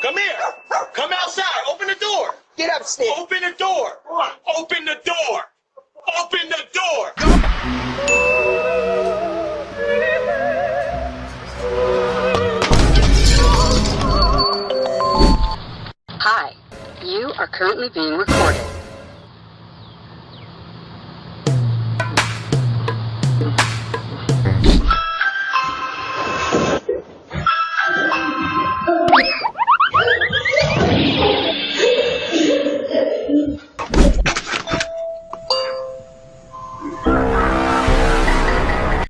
Come here. Come outside. Open the door. Get up, Snake. Open the door. Open the door. Open the door. Hi, you are currently being recorded.